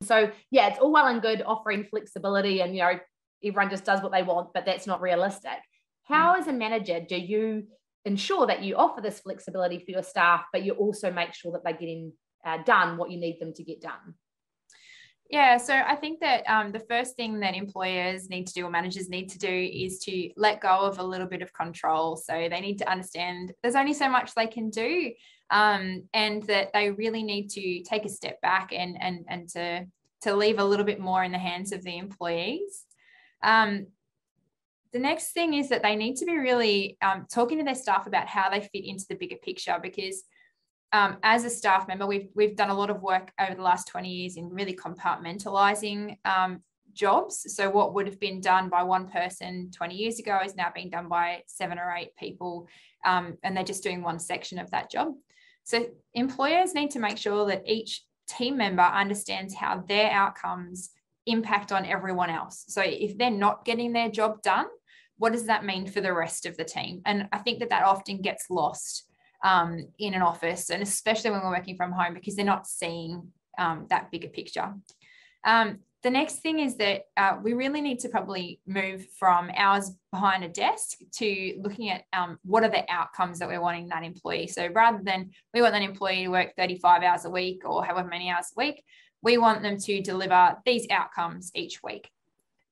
So yeah, it's all well and good offering flexibility and, everyone just does what they want, but that's not realistic. How, as a manager, do you ensure that you offer this flexibility for your staff, but you also make sure that they're getting done what you need them to get done? Yeah, so I think that the first thing that employers need to do or managers need to do is to let go of a little bit of control. So they need to understand there's only so much they can do, and that they really need to take a step back and to leave a little bit more in the hands of the employees. The next thing is that they need to be really talking to their staff about how they fit into the bigger picture, because as a staff member, we've done a lot of work over the last 20 years in really compartmentalizing jobs. So what would have been done by one person 20 years ago is now being done by 7 or 8 people, and they're just doing one section of that job. So employers need to make sure that each team member understands how their outcomes impact on everyone else. So if they're not getting their job done, what does that mean for the rest of the team? And I think that often gets lost in an office, and especially when we're working from home, because they're not seeing that bigger picture. The next thing is that we really need to probably move from hours behind a desk to looking at what are the outcomes that we're wanting that employee. So rather than we want that employee to work 35 hours a week or however many hours a week, we want them to deliver these outcomes each week.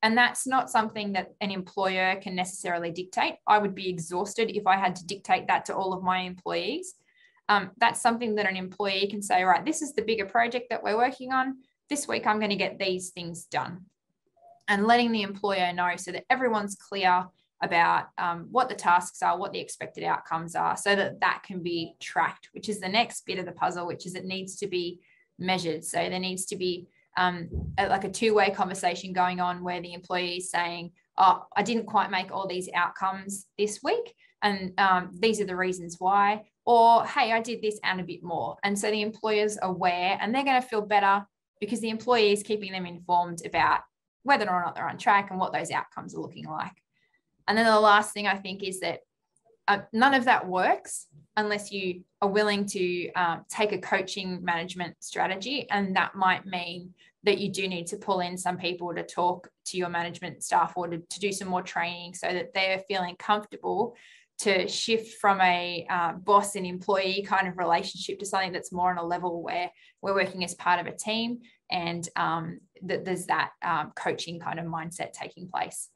And that's not something that an employer can necessarily dictate. I would be exhausted if I had to dictate that to all of my employees. That's something that an employee can say, right, this is the bigger project that we're working on. This week, I'm going to get these things done. And letting the employer know so that everyone's clear about what the tasks are, what the expected outcomes are, so that that can be tracked, which is the next bit of the puzzle, which is it needs to be measured. So there needs to be like a two-way conversation going on where the employee is saying, oh, I didn't quite make all these outcomes this week, and these are the reasons why, or hey, I did this and a bit more. And so the employer's aware, and they're going to feel better because the employee is keeping them informed about whether or not they're on track and what those outcomes are looking like. And then the last thing I think is that none of that works unless you are willing to take a coaching management strategy. And that might mean that you do need to pull in some people to talk to your management staff or to do some more training so that they're feeling comfortable to shift from a boss and employee kind of relationship to something that's more on a level where we're working as part of a team, and that there's that coaching kind of mindset taking place.